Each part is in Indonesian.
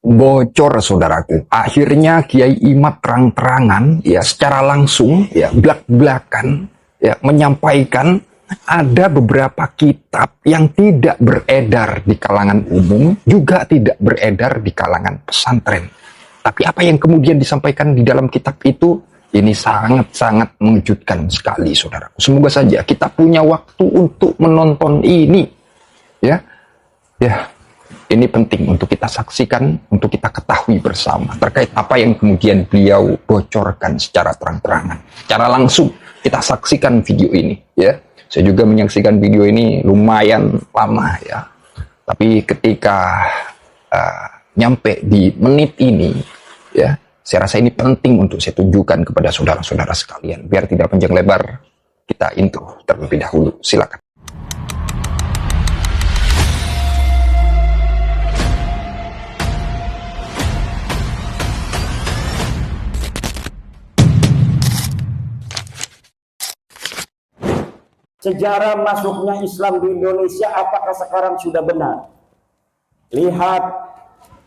Bocor, saudaraku. Akhirnya Kiai Imad terang-terangan, ya, secara langsung, ya, belak-belakan, ya, menyampaikan ada beberapa kitab yang tidak beredar di kalangan umum, juga tidak beredar di kalangan pesantren. Tapi apa yang kemudian disampaikan di dalam kitab itu, ini sangat-sangat mengejutkan sekali, saudaraku. Semoga saja kita punya waktu untuk menonton ini, ya, ya. Ini penting untuk kita saksikan, untuk kita ketahui bersama terkait apa yang kemudian beliau bocorkan secara terang-terangan. Secara langsung kita saksikan video ini, ya. Saya juga menyaksikan video ini lumayan lama, ya. Tapi ketika nyampe di menit ini, ya, saya rasa ini penting untuk saya tunjukkan kepada saudara-saudara sekalian. Biar tidak panjang lebar, kita intro terlebih dahulu. Silakan. Sejarah masuknya Islam di Indonesia apakah sekarang sudah benar? Lihat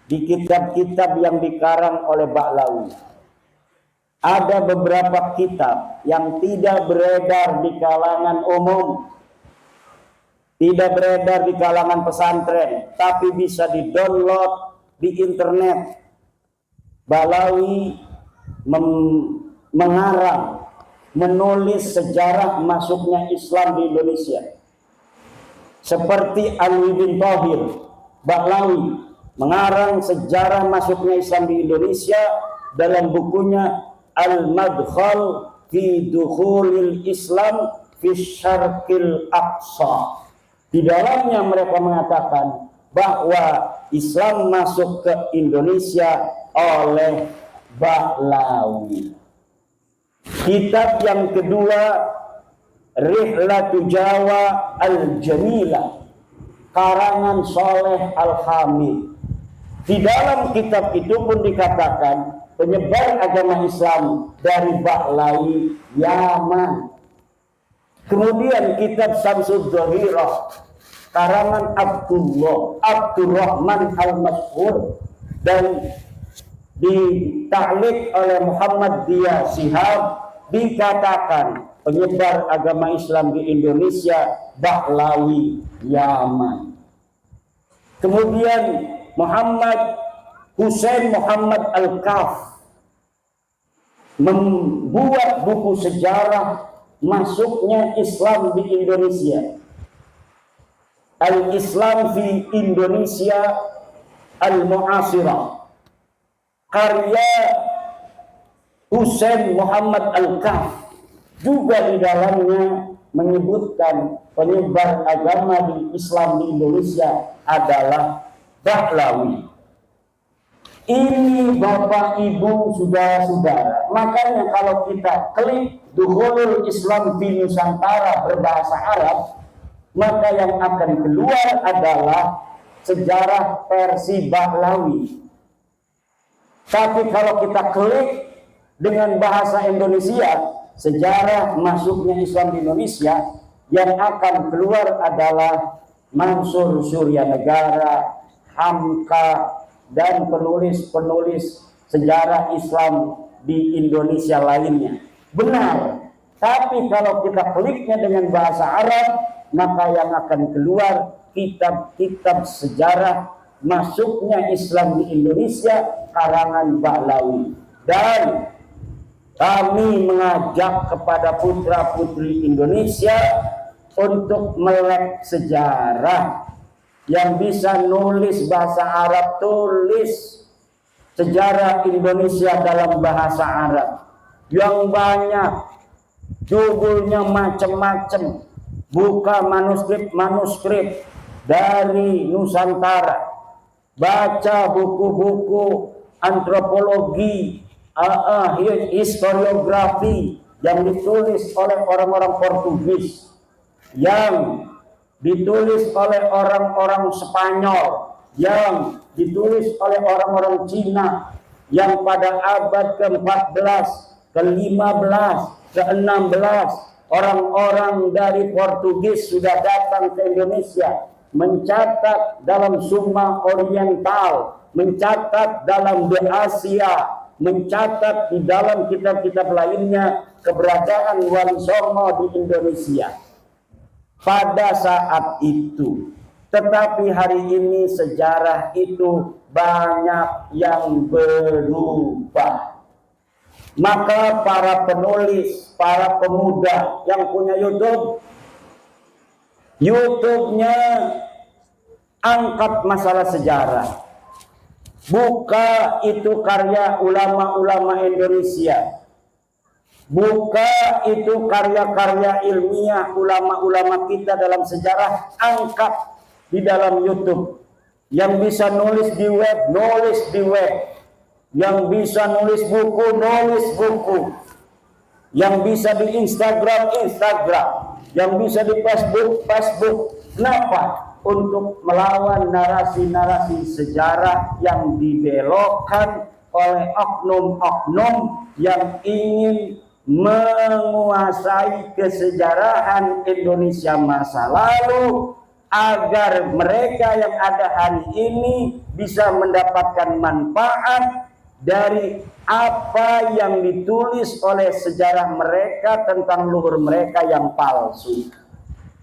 di kitab-kitab yang dikarang oleh Ba'lawi. Ada beberapa kitab yang tidak beredar di kalangan umum, tidak beredar di kalangan pesantren, tapi bisa di-download di internet. Ba'lawi mengarang, menulis sejarah masuknya Islam di Indonesia. Seperti Alwi bin Thahir, Ba'lawi mengarang sejarah masuknya Islam di Indonesia dalam bukunya Al-Madkhal fi Dukhulil Islam fi Syarqil Aqsa. Di dalamnya mereka mengatakan bahwa Islam masuk ke Indonesia oleh Ba'lawi. Kitab yang kedua, Rihlatu Jawa Al-Jamilah, karangan Soleh Al-Hamid. Di dalam kitab itu pun dikatakan penyebar agama Islam dari Ba'lawi Yaman. Kemudian kitab Samsud Dhahirah, karangan Abdurrahman Al-Mashhur, dan ditaklik oleh Muhammad Dia Shihab, dikatakan penyebar agama Islam di Indonesia Ba'lawi Yaman. Kemudian Muhammad Hussein Muhammad Al-Kaf membuat buku sejarah masuknya Islam di Indonesia, Al-Islam fi Indonesia Al-Mu'asirah, karya Hussein Muhammad Al-Kaf. Juga di dalamnya menyebutkan penyebar agama di Islam di Indonesia adalah Ba'lawi. Ini Bapak Ibu saudara-saudara, makanya kalau kita klik Dukhulul Islam di Nusantara berbahasa Arab, maka yang akan keluar adalah sejarah versi Ba'lawi. Tapi kalau kita klik dengan bahasa Indonesia, sejarah masuknya Islam di Indonesia, yang akan keluar adalah Mansur Suryanegara, Hamka, dan penulis-penulis sejarah Islam di Indonesia lainnya. Benar. Tapi kalau kita kliknya dengan bahasa Arab, maka yang akan keluar kitab-kitab sejarah masuknya Islam di Indonesia karangan Ba'lawi. Dan kami mengajak kepada putra-putri Indonesia untuk melek sejarah. Yang bisa nulis bahasa Arab, tulis sejarah Indonesia dalam bahasa Arab yang banyak, judulnya macam-macam. Buka manuskrip dari Nusantara, baca buku-buku antropologi, historiografi yang ditulis oleh orang-orang Portugis, yang ditulis oleh orang-orang Spanyol, yang ditulis oleh orang-orang Cina, yang pada abad ke-14, ke-15, ke-16 orang-orang dari Portugis sudah datang ke Indonesia mencatat dalam Summa Oriental, mencatat dalam The Asia, mencatat di dalam kitab-kitab lainnya keberadaan Wali Songo di Indonesia pada saat itu. Tetapi hari ini sejarah itu banyak yang berubah. Maka para penulis, para pemuda yang punya YouTube-nya angkat masalah sejarah. Buka itu karya ulama-ulama Indonesia. Buka itu karya-karya ilmiah ulama-ulama kita dalam sejarah, angkat di dalam YouTube. Yang bisa nulis di web, nulis di web. Yang bisa nulis buku, nulis buku. Yang bisa di Instagram, Instagram. Yang bisa di Facebook, Facebook. Kenapa? Untuk melawan narasi-narasi sejarah yang dibelokkan oleh oknum-oknum yang ingin menguasai kesejarahan Indonesia masa lalu, agar mereka yang ada hari ini bisa mendapatkan manfaat dari apa yang ditulis oleh sejarah mereka tentang leluhur mereka yang palsu.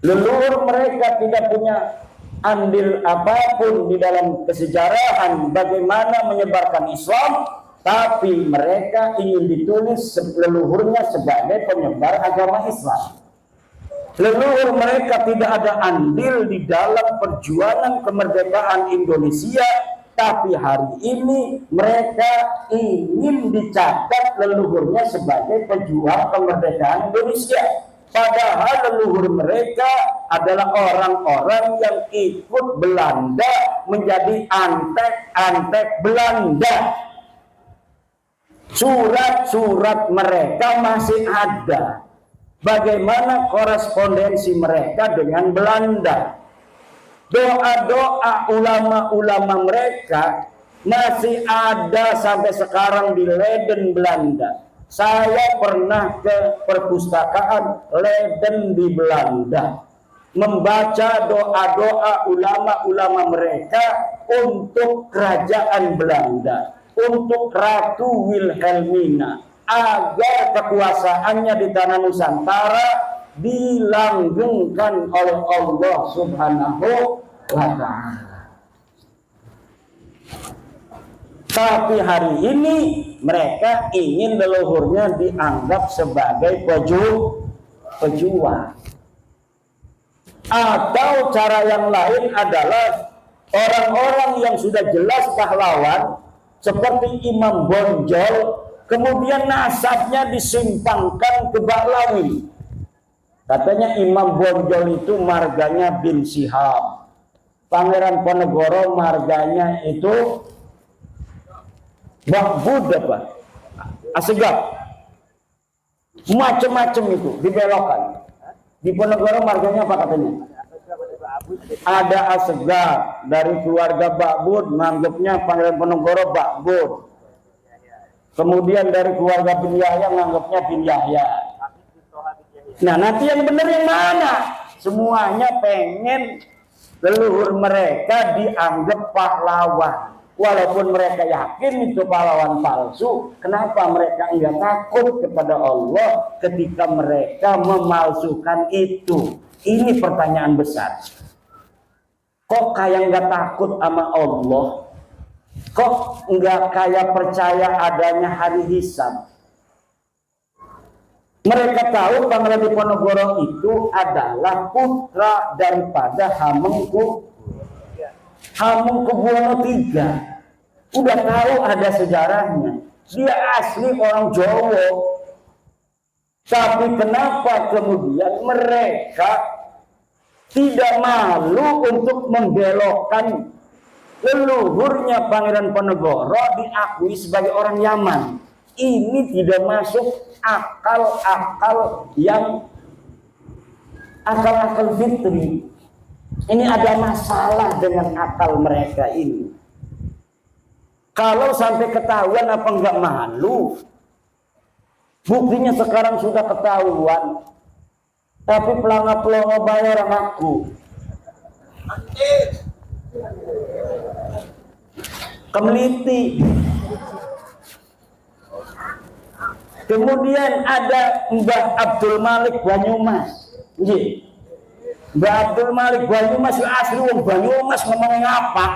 Leluhur mereka tidak punya andil apapun di dalam kesejarahan bagaimana menyebarkan Islam, tapi mereka ingin ditulis leluhurnya sebagai penyebar agama Islam. Leluhur mereka tidak ada andil di dalam perjuangan kemerdekaan Indonesia, tapi hari ini mereka ingin dicatat leluhurnya sebagai pejuang kemerdekaan Indonesia. Padahal leluhur mereka adalah orang-orang yang ikut Belanda menjadi antek-antek Belanda. Surat-surat mereka masih ada. Bagaimana korespondensi mereka dengan Belanda? Doa-doa ulama-ulama mereka masih ada sampai sekarang di Leiden, Belanda. Saya pernah ke perpustakaan Leiden di Belanda, membaca doa-doa ulama-ulama mereka untuk kerajaan Belanda, untuk Ratu Wilhelmina, agar kekuasaannya di tanah Nusantara dilanggengkan oleh Allah Subhanahu wa Ta'ala. Tapi hari ini mereka ingin leluhurnya dianggap sebagai pejuang. Atau cara yang lain adalah orang-orang yang sudah jelas pahlawan seperti Imam Bonjol, kemudian nasabnya disimpangkan ke Baklawi. Katanya Imam Bonjol itu marganya bin Syihab, Pangeran Ponegoro marganya itu Bakbud apa? Asegaf. Macam-macam itu dibelokkan. Di Ponegoro marganya apa katanya? Ada Asegaf, dari keluarga Bakbud menganggapnya Pangeran Ponegoro Bakbud. Kemudian dari keluarga bin Yahya menganggapnya bin Yahya. Nah, nanti yang benar yang mana? Semuanya pengen leluhur mereka dianggap pahlawan. Walaupun mereka yakin itu pahlawan palsu, kenapa mereka enggak takut kepada Allah ketika mereka memalsukan itu? Ini pertanyaan besar. Kok kayak enggak takut sama Allah? Kok enggak kayak percaya adanya hari hisab? Mereka tahu Pangeran Diponegoro itu adalah putra daripada Hamengkubuwono III. Udah tahu ada sejarahnya. Dia asli orang Jawa. Tapi kenapa kemudian mereka tidak malu untuk membelokkan leluhurnya Pangeran Ponegoro diakui sebagai orang Yaman? Ini tidak masuk akal-akal fitri. Ini ada masalah dengan akal mereka ini. Kalau sampai ketahuan apa enggak malu? Buktinya sekarang sudah ketahuan. Tapi pelangga-pelongo bayar aku. Kemliti. Kemudian ada Mbah Abdul Malik Banyumas. Mbah Abdul Malik Banyumas asli wong Banyumas, ngomongnya apa?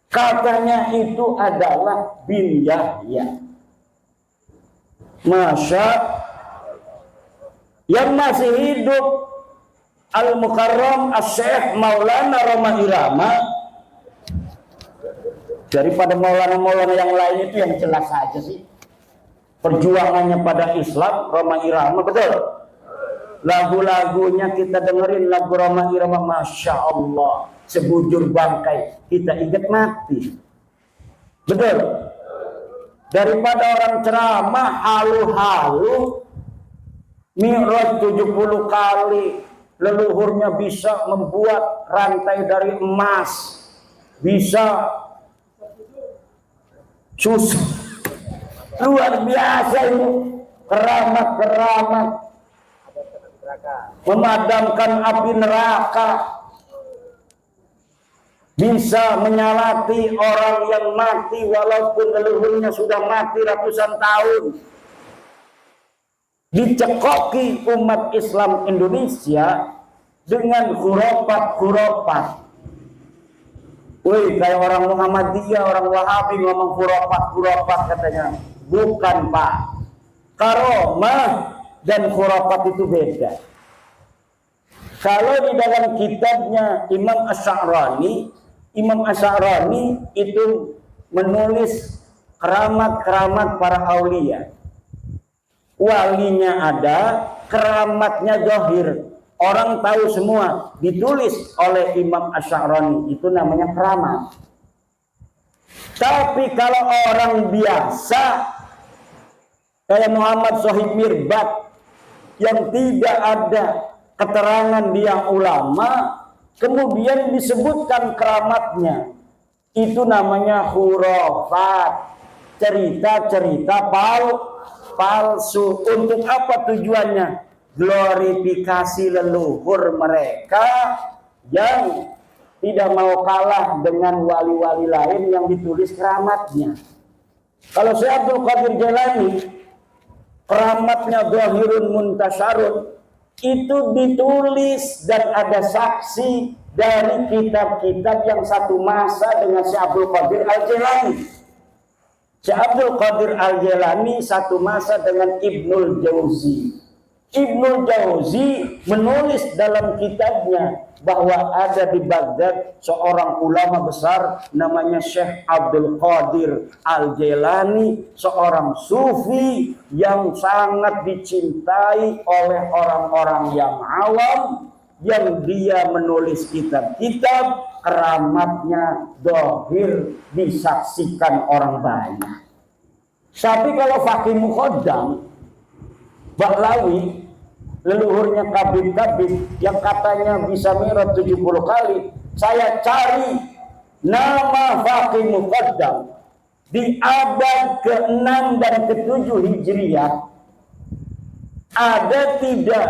Katanya itu adalah bin Yahya. Masya yang masih hidup Al-Mukarram Asy-Syaikh Maulana Roma Irama. Daripada Maulana-Maulana yang lain itu yang jelas saja sih perjuangannya pada Islam. Roma Irama, betul. Lagu-lagunya kita dengerin, lagu Roma Irama, Masya Allah, sebujur bangkai kita ingat mati, betul. Daripada orang ceramah halu-halu mi'raj 70 kali, leluhurnya bisa membuat rantai dari emas, bisa susah, luar biasa itu keramat-keramat, memadamkan api neraka, bisa menyalati orang yang mati walaupun leluhurnya sudah mati ratusan tahun. Dicekoki umat Islam Indonesia dengan khurafat-khurafat. Wih, kayak orang Muhammadiyah, orang Wahabi ngomong khurafat-khurafat katanya. Bukan, Pak. Karomah dan khurafat itu beda. Kalau di dalam kitabnya Imam Asy'arani itu menulis keramat-keramat para aulia. Walinya ada, keramatnya zahir. Orang tahu semua, ditulis oleh Imam Asy'arani, itu namanya keramat. Tapi kalau orang biasa kayak Muhammad Shahid Mirbat yang tidak ada keterangan dia ulama, kemudian disebutkan keramatnya, itu namanya khurafat, cerita-cerita palsu. Untuk apa tujuannya? Glorifikasi leluhur mereka yang tidak mau kalah dengan wali-wali lain yang ditulis keramatnya. Kalau Syekh Abdul Qadir Jailani, keramatnya zahirun muntasyarun, itu ditulis dan ada saksi dari kitab-kitab yang satu masa dengan Syekh Abdul Qadir Al-Jailani. Syekh Abdul Qadir Al-Jailani satu masa dengan Ibnul Jauzi. Ibnul Jauzi menulis dalam kitabnya bahwa ada di Baghdad seorang ulama besar namanya Syekh Abdul Qadir Al-Jailani, seorang sufi yang sangat dicintai oleh orang-orang yang awam, yang dia menulis kitab-kitab keramatnya dohir disaksikan orang banyak. Tapi kalau Faqih Muqaddam Bahlawi, leluhurnya kabin-kabin yang katanya bisa mi'raj 70 kali, saya cari nama Faqih Muqaddam di abad ke-6 dan ke-7 Hijriah, ada tidak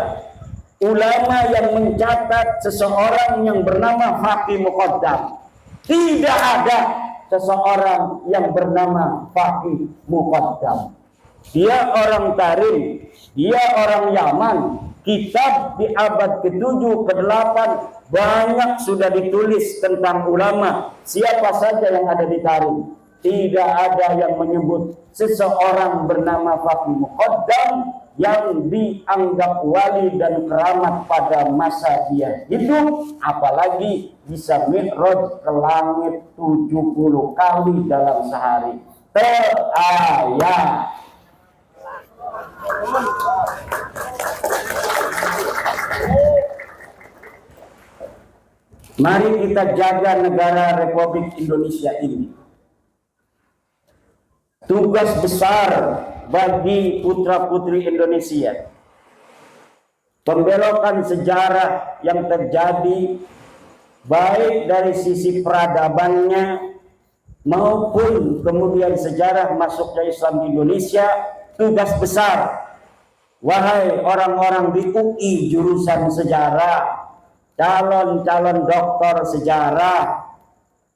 ulama yang mencatat seseorang yang bernama Faqih Muqaddam? Tidak ada seseorang yang bernama Faqih Muqaddam. Dia orang Tarim, dia orang Yaman. Kitab di abad ke-7, ke-8 banyak sudah ditulis tentang ulama. Siapa saja yang ada di Tarim, tidak ada yang menyebut seseorang bernama Faqih Muqaddam yang dianggap wali dan keramat pada masa dia hidup, apalagi bisa mi'raj ke langit 70 kali dalam sehari. Terayat. Mari kita jaga negara Republik Indonesia ini. Tugas besar bagi putra-putri Indonesia. Pembelokan sejarah yang terjadi baik dari sisi peradabannya maupun kemudian sejarah masuknya Islam di Indonesia, tugas besar. Wahai orang-orang di UI jurusan sejarah, calon-calon doktor sejarah,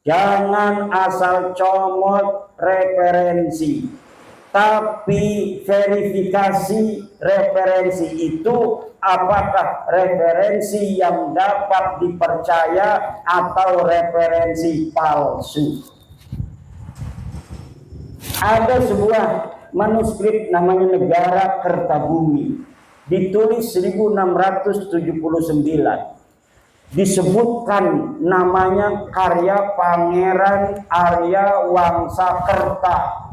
jangan asal comot referensi, tapi verifikasi referensi itu apakah referensi yang dapat dipercaya atau referensi palsu. Ada sebuah manuskrip namanya Negara Kertabumi, ditulis 1679. Disebutkan namanya karya Pangeran Arya Wangsakerta,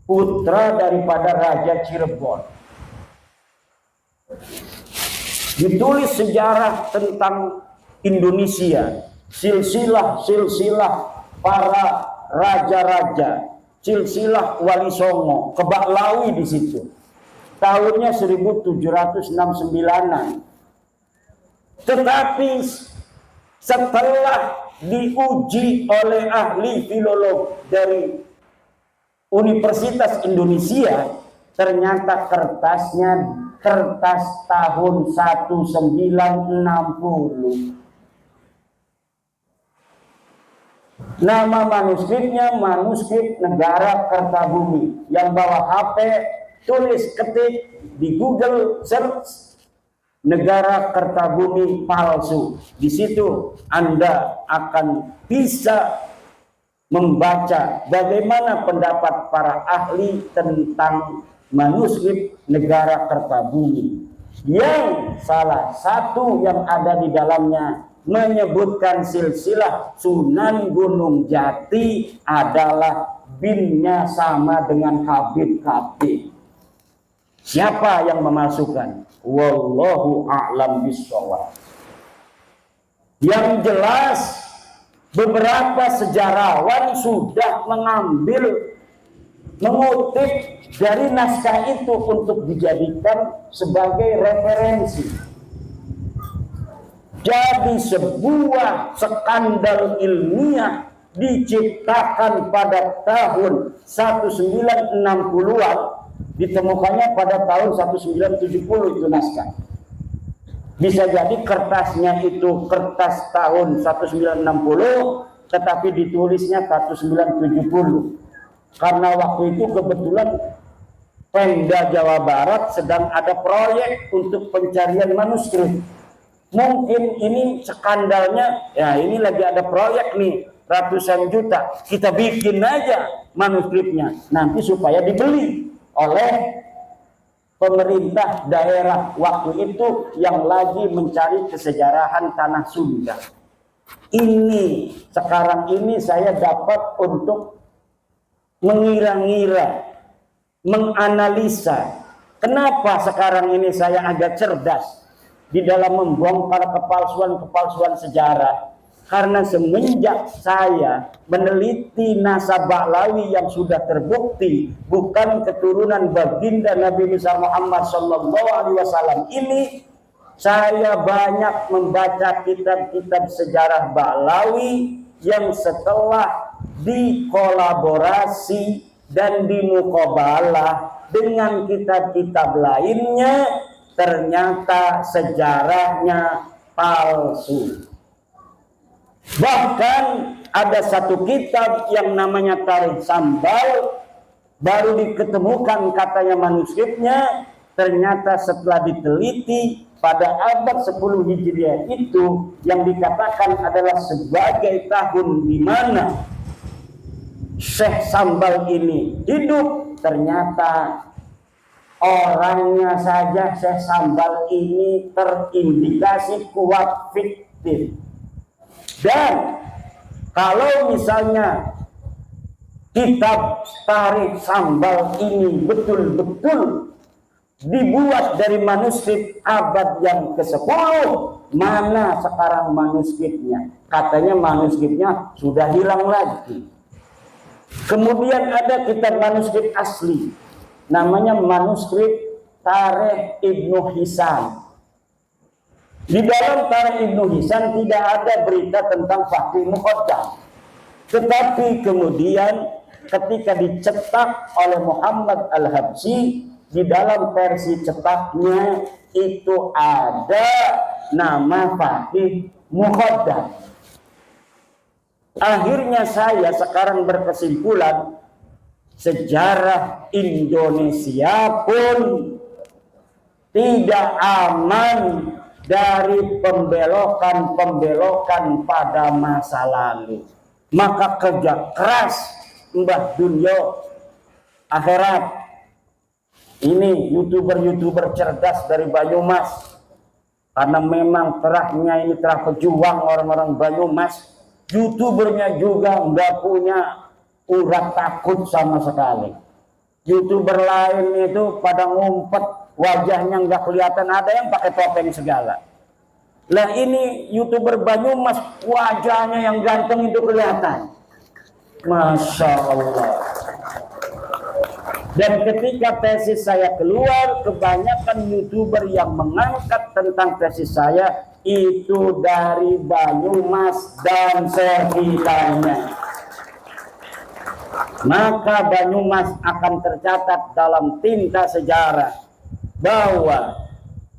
putra daripada Raja Cirebon. Ditulis sejarah tentang Indonesia, silsilah para raja-raja, silsilah Wali Songo, Kebak Lawi di situ. Tahunnya 1769-an. Tetapi setelah diuji oleh ahli filolog dari Universitas Indonesia, ternyata kertasnya kertas tahun 1960. Nama manuskripnya manuskrip Negara Kertabumi. Yang bawa HP, tulis, ketik di Google search Negara Kertabumi palsu. Di situ Anda akan bisa membaca bagaimana pendapat para ahli tentang manuskrip Negara Kertabumi, yang salah satu yang ada di dalamnya menyebutkan silsilah Sunan Gunung Jati adalah binnya sama dengan Habib. Siapa yang memasukkan? Wallahu a'lam bishawab. Yang jelas beberapa sejarawan sudah mengutip dari naskah itu untuk dijadikan sebagai referensi. Jadi sebuah skandal ilmiah diciptakan pada tahun 1960-an, ditemukannya pada tahun 1970 itu naskah. Bisa jadi kertasnya itu kertas tahun 1960, tetapi ditulisnya 1970. Karena waktu itu kebetulan Pemda Jawa Barat sedang ada proyek untuk pencarian manuskrip. Mungkin ini skandalnya, ya ini lagi ada proyek nih, ratusan juta. Kita bikin aja manuskripnya, nanti supaya dibeli oleh pemerintah daerah waktu itu yang lagi mencari kesejarahan tanah Sunda. Ini sekarang ini saya dapat untuk mengira-ngira, menganalisa. Kenapa sekarang ini saya agak cerdas di dalam membongkar kepalsuan-kepalsuan sejarah? Karena semenjak saya meneliti nasabah Lawi yang sudah terbukti bukan keturunan baginda Nabi Muhammad SAW ini, saya banyak membaca kitab-kitab sejarah Ba'lawi yang setelah dikolaborasi dan dimukobalah dengan kitab-kitab lainnya, ternyata sejarahnya palsu. Bahkan ada satu kitab yang namanya Tarikh Sambal, baru diketemukan katanya manuskripnya, ternyata setelah diteliti pada abad 10 Hijriah itu yang dikatakan adalah sebagai tahun di mana Syekh Sambal ini hidup, ternyata orangnya saja Syekh Sambal ini terindikasi kuat fiktif. Dan kalau misalnya kitab Tarikh Sambal ini betul-betul dibuat dari manuskrip abad yang ke-10, mana sekarang manuskripnya? Katanya manuskripnya sudah hilang lagi. Kemudian ada kitab manuskrip asli, namanya manuskrip Tarikh Ibnu Hisan. Di dalam Tarikh Ibnu Hisan tidak ada berita tentang Fakih Muqaddam. Tetapi kemudian ketika dicetak oleh Muhammad Al-Habsyi, di dalam versi cetaknya itu ada nama Fakih Mukhaddam. Akhirnya saya sekarang berkesimpulan, sejarah Indonesia pun tidak aman dari pembelokan-pembelokan pada masa lalu. Maka kerja keras Mbah Dunyo akhirat. Ini youtuber-youtuber cerdas dari Banyumas, karena memang terahnya ini terah pejuang orang-orang Banyumas. Youtubernya juga nggak punya urat takut sama sekali. Youtuber lain itu pada ngumpet, wajahnya nggak kelihatan, ada yang pakai topeng segala. Lah ini youtuber Banyumas, wajahnya yang ganteng itu kelihatan. Masya Allah. Dan ketika tesis saya keluar, kebanyakan youtuber yang mengangkat tentang tesis saya itu dari Banyumas dan sekitarnya. Maka Banyumas akan tercatat dalam tinta sejarah bahwa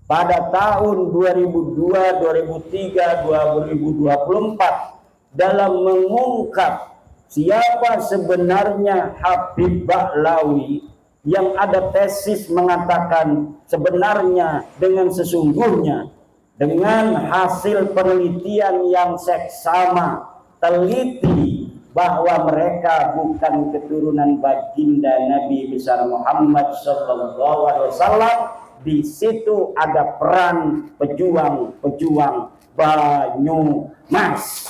pada tahun 2002, 2003, 2024 dalam mengungkap siapa sebenarnya Habib Bahlawi, yang ada tesis mengatakan sebenarnya dengan sesungguhnya dengan hasil penelitian yang seksama teliti bahwa mereka bukan keturunan baginda Nabi besar Muhammad SAW. Di situ ada peran pejuang-pejuang Banyumas.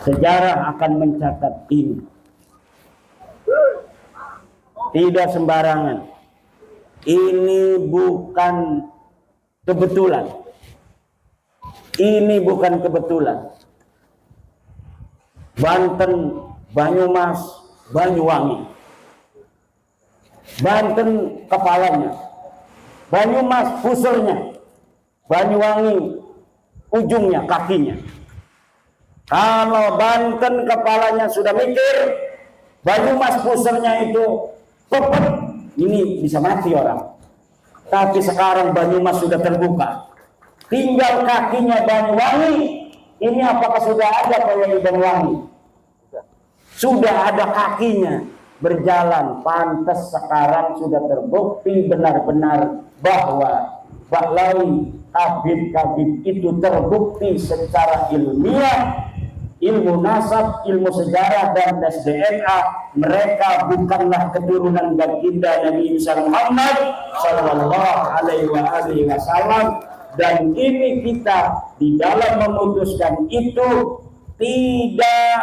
Sejarah akan mencatat ini. Tidak sembarangan. Ini bukan kebetulan. Ini bukan kebetulan. Banten, Banyumas, Banyuwangi. Banten kepalanya, Banyumas pusernya, Banyuwangi ujungnya, kakinya. Kalau Banten kepalanya sudah mikir, Banyumas pusernya itu pepet, ini bisa mati orang. Tapi sekarang Banyumas sudah terbuka, tinggal kakinya Banyuwangi. Ini apakah sudah ada Pak Banyuwangi? Sudah ada kakinya berjalan. Pantas sekarang sudah terbukti benar-benar bahwa Bahlawi, Habib itu terbukti secara ilmiah, ilmu nasab, ilmu sejarah, dan tes DNA. Mereka bukanlah keturunan baginda Nabi Muhammad Sallallahu Alaihi Wasallam. Dan ini kita di dalam memutuskan itu tidak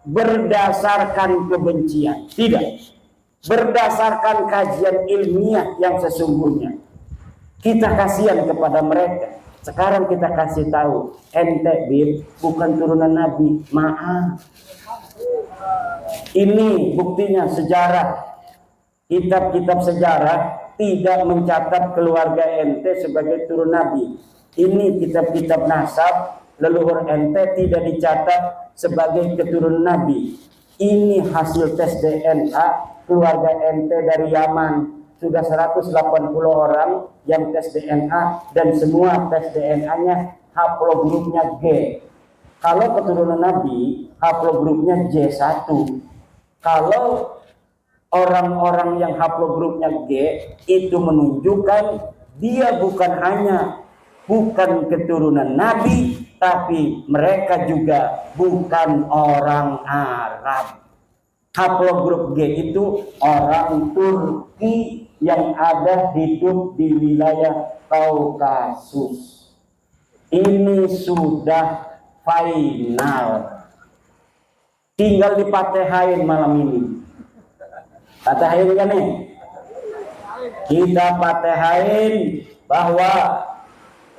berdasarkan kebencian, tidak berdasarkan kajian ilmiah yang sesungguhnya. Kita kasihan kepada mereka. Sekarang kita kasih tahu, ente bukan turunan Nabi, maaf. Ini buktinya sejarah. Kitab-kitab sejarah tidak mencatat keluarga ente sebagai turun Nabi. Ini kitab-kitab nasab, leluhur ente tidak dicatat sebagai keturunan Nabi. Ini hasil tes DNA keluarga ente dari Yaman. Sudah 180 orang yang tes DNA, dan semua tes DNA-nya haplogrupnya G. Kalau keturunan Nabi, haplogrupnya J1. Kalau orang-orang yang haplogrupnya G, itu menunjukkan dia bukan keturunan Nabi, tapi mereka juga bukan orang Arab. Haplogrup G itu orang Turki yang ada hidup di wilayah Kaukasus. Ini sudah final. Tinggal dipatehain malam ini. Patehain kan nih? Kita patehain bahwa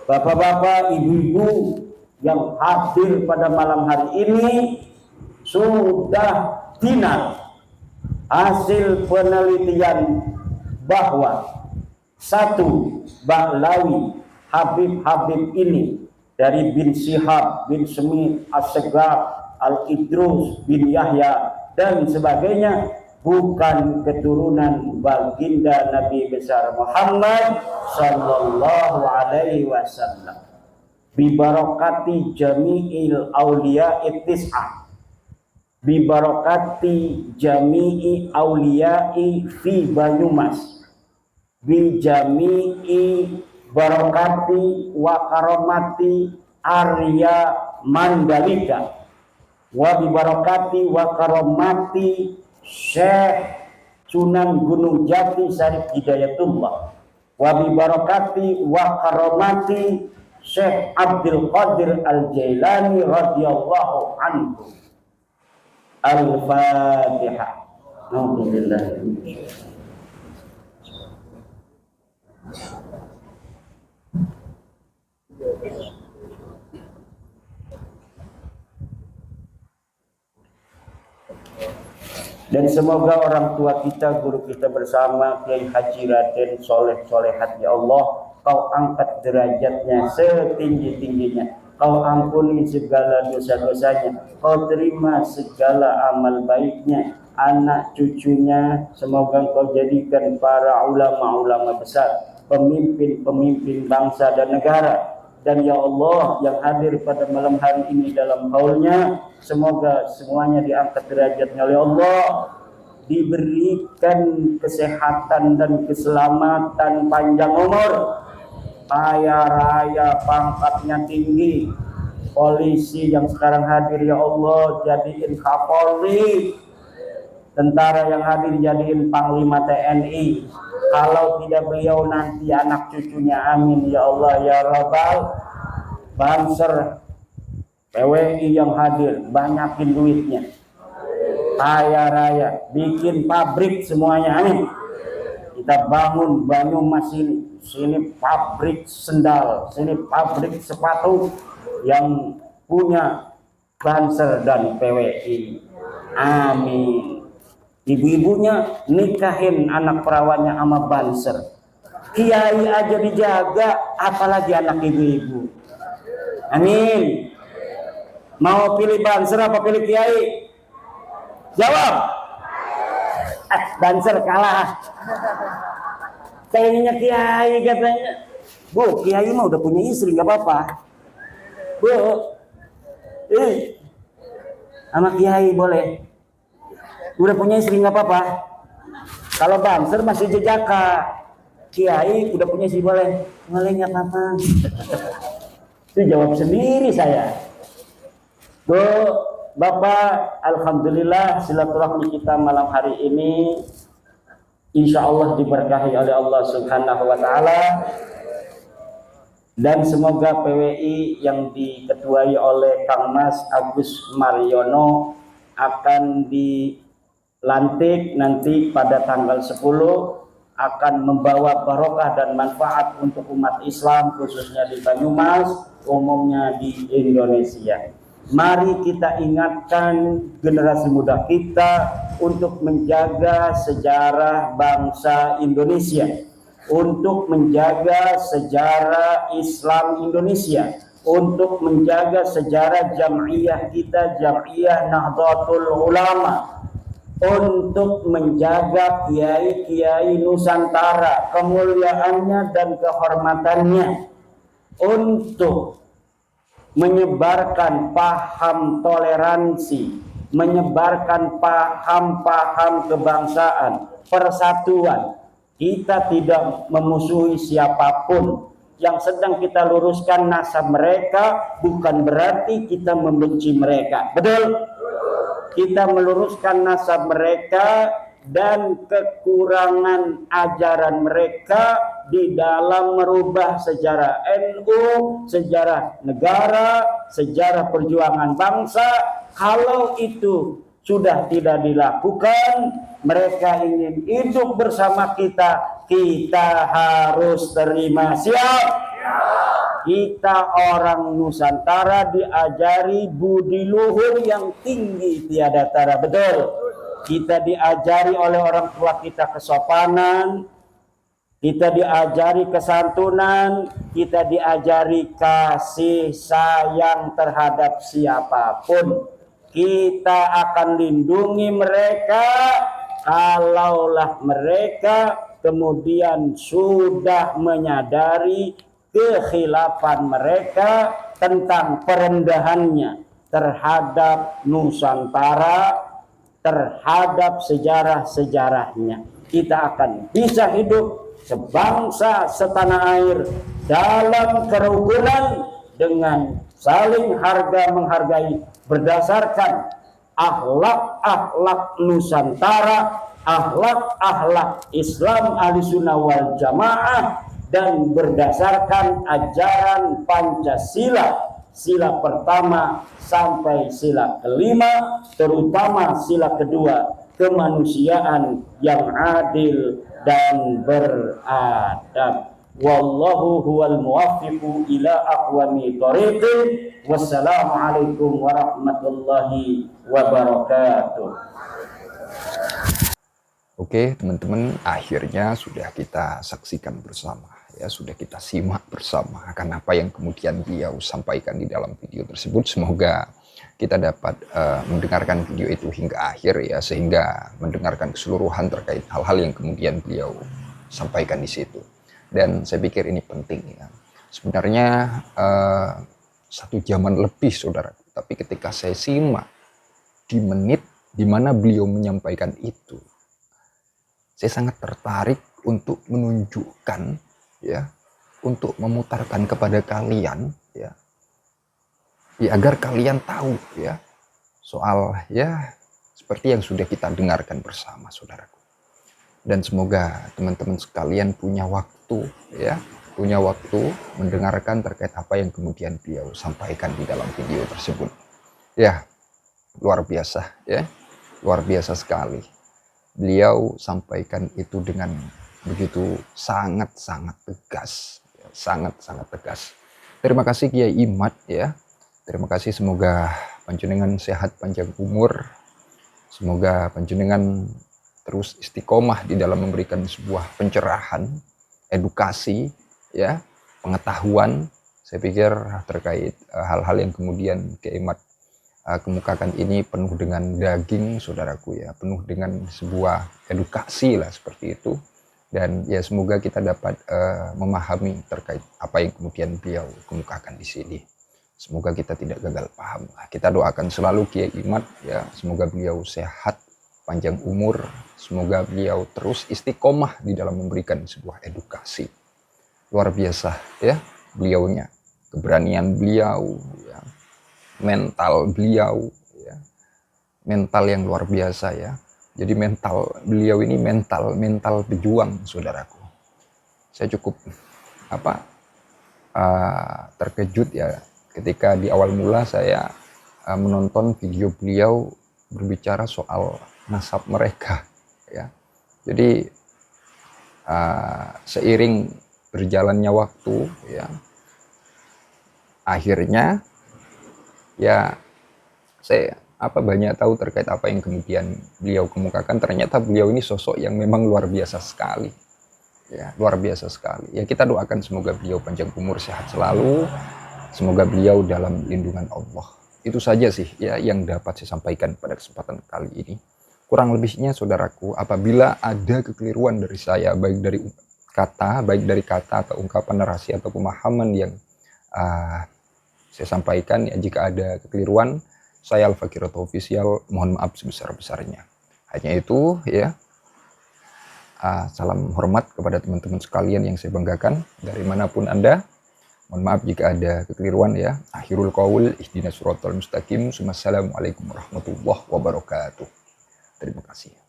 bapak-bapak, ibu-ibu yang hadir pada malam hari ini sudah final hasil penelitian bahwa satu, Bahlawi, Habib ini dari bin Syihab, bin Semih, As-Segaf, Al-Idrus, bin Yahya, dan sebagainya, bukan keturunan baginda Nabi besar Muhammad sallallahu alaihi wasallam. Bi barakati jami'il auliya ittis'ah, bi barakati jami'i auliyai fi Banyumas, bi jami'i barakati wa karamati Arya Mandalika, wa bi barakati wa karamati Syekh Sunan Gunung Jati Syarif Hidayatullah, wa bi barakati wa karamati Syekh Abdul Qadir Al-Jailani radhiyallahu anhu. Al-Fatihah. Alhamdulillah. Dan semoga orang tua kita, guru kita bersama, Kiai Haji Raden Soleh Solehat, ya Allah, Kau angkat derajatnya setinggi-tingginya, Kau ampuni segala dosa-dosanya, Kau terima segala amal baiknya, anak cucunya semoga Kau jadikan para ulama-ulama besar, pemimpin-pemimpin bangsa dan negara. Dan ya Allah, yang hadir pada malam hari ini dalam haulnya, semoga semuanya diangkat derajatnya oleh Allah, diberikan kesehatan dan keselamatan, panjang umur, kaya raya, pangkatnya tinggi. Polisi yang sekarang hadir ya Allah jadiin Kapolri, tentara yang hadir jadiin Panglima TNI. Kalau tidak beliau nanti anak cucunya, amin ya Allah ya Rabbal. Banser PWI yang hadir banyakin duitnya, kaya raya, bikin pabrik semuanya, amin. Kita bangun Banyumas ini, sini pabrik sendal, sini pabrik sepatu, yang punya Banser dan PWI, amin. Ibu-ibunya nikahin anak perawannya sama Banser. Kiai aja dijaga, apalagi anak ibu-ibu. Amin. Mau pilih Banser apa pilih Kiai? Jawab. Banser kalah. Kayaknya Kiai katanya. Bu, Kiai mah udah punya istri, nggak apa-apa. Bu, sama Kiai boleh. Udah punya istri nggak apa-apa. Kalau Banser masih jejaka, Kiai udah punya istri boleh. Boleh nggak apa-apa. Itu jawab sendiri saya. Bu, Bapak, alhamdulillah silaturahmi kita malam hari ini insya Allah diberkahi oleh Allah Subhanahu wa Ta'ala, dan semoga PWI yang diketuai oleh Kang Mas Agus Mariono akan dilantik nanti pada tanggal 10, akan membawa barokah dan manfaat untuk umat Islam khususnya di Banyumas, umumnya di Indonesia. Mari kita ingatkan generasi muda kita untuk menjaga sejarah bangsa Indonesia, untuk menjaga sejarah Islam Indonesia, untuk menjaga sejarah jam'iyah kita, Jam'iyah Nahdlatul Ulama, untuk menjaga kiai-kiai Nusantara, kemuliaannya dan kehormatannya, untuk menyebarkan paham toleransi, menyebarkan paham-paham kebangsaan, persatuan. Kita tidak memusuhi siapapun. Yang sedang kita luruskan nasab mereka, bukan berarti kita membenci mereka. Betul? Kita meluruskan nasab mereka dan kekurangan ajaran mereka di dalam merubah sejarah NU, sejarah negara, sejarah perjuangan bangsa. Kalau itu sudah tidak dilakukan, mereka ingin hidup bersama kita, kita harus terima. Siap? Kita orang Nusantara diajari budi luhur yang tinggi tiada tara. Betul? Kita diajari oleh orang tua kita kesopanan, kita diajari kesantunan, kita diajari kasih sayang terhadap siapapun. Kita akan lindungi mereka, kalaulah mereka kemudian sudah menyadari kekhilafan mereka tentang perendahannya terhadap Nusantara, terhadap sejarah-sejarahnya, kita akan bisa hidup sebangsa setanah air dalam kerukunan dengan saling harga menghargai berdasarkan akhlak-akhlak Nusantara, akhlak-akhlak Islam Ahlussunnah wal Jamaah, dan berdasarkan ajaran Pancasila, sila pertama sampai sila kelima, terutama sila kedua, kemanusiaan yang adil dan beradab. Wallahu huwal muwaffiqu ila aqwami thoriqin. Wassalamualaikum warahmatullahi wabarakatuh. Oke, teman-teman, akhirnya sudah kita saksikan bersama, ya, sudah kita simak bersama akan apa yang kemudian beliau sampaikan di dalam video tersebut. Semoga kita dapat mendengarkan video itu hingga akhir, ya, sehingga mendengarkan keseluruhan terkait hal-hal yang kemudian beliau sampaikan di situ. Dan saya pikir ini penting, ya. Sebenarnya 1 jaman lebih, saudara, tapi ketika saya simak di menit di mana beliau menyampaikan itu, saya sangat tertarik untuk menunjukkan, ya, untuk memutarkan kepada kalian, ya, agar kalian tahu, ya, soal, ya, seperti yang sudah kita dengarkan bersama, saudaraku. Dan semoga teman-teman sekalian punya waktu, ya, punya waktu mendengarkan terkait apa yang kemudian beliau sampaikan di dalam video tersebut. Ya, luar biasa, ya, luar biasa sekali. Beliau sampaikan itu dengan begitu sangat-sangat tegas, ya, sangat-sangat tegas. Terima kasih Kiai Imad, ya. Terima kasih, semoga panjenengan sehat panjang umur. Semoga panjenengan terus istiqomah di dalam memberikan sebuah pencerahan, edukasi, ya, pengetahuan. Saya pikir terkait hal-hal yang kemudian Kiai Imad kemukakan ini penuh dengan daging, saudaraku, ya, penuh dengan sebuah edukasi lah, seperti itu. Dan ya, semoga kita dapat memahami terkait apa yang kemudian beliau kemukakan di sini. Semoga kita tidak gagal paham. Kita doakan selalu Kiai Imad, ya, semoga beliau sehat, panjang umur, semoga beliau terus istiqomah di dalam memberikan sebuah edukasi. Luar biasa, ya, beliaunya, keberanian beliau, ya, mental beliau, ya, mental yang luar biasa, ya. Jadi mental beliau ini mental pejuang, saudaraku. Saya cukup terkejut, ya, ketika di awal mula saya menonton video beliau berbicara soal nasab mereka, ya. Jadi seiring berjalannya waktu, ya, akhirnya, ya, saya banyak tahu terkait apa yang kemudian beliau kemukakan. Ternyata beliau ini sosok yang memang luar biasa sekali, ya, luar biasa sekali. Ya, kita doakan semoga beliau panjang umur, sehat selalu, semoga beliau dalam lindungan Allah. Itu saja sih, ya, yang dapat saya sampaikan pada kesempatan kali ini. Kurang lebihnya, saudaraku, apabila ada kekeliruan dari saya, baik dari kata atau ungkapan, narasi atau pemahaman yang saya sampaikan, ya, jika ada kekeliruan, saya Al-Fakir Official mohon maaf sebesar-besarnya. Hanya itu, ya. Salam hormat kepada teman-teman sekalian yang saya banggakan dari manapun Anda. Mohon maaf jika ada kekeliruan, ya. Akhirul qaul ihdinas siratal mustaqim. Wassalamualaikum warahmatullahi wabarakatuh. Terima kasih.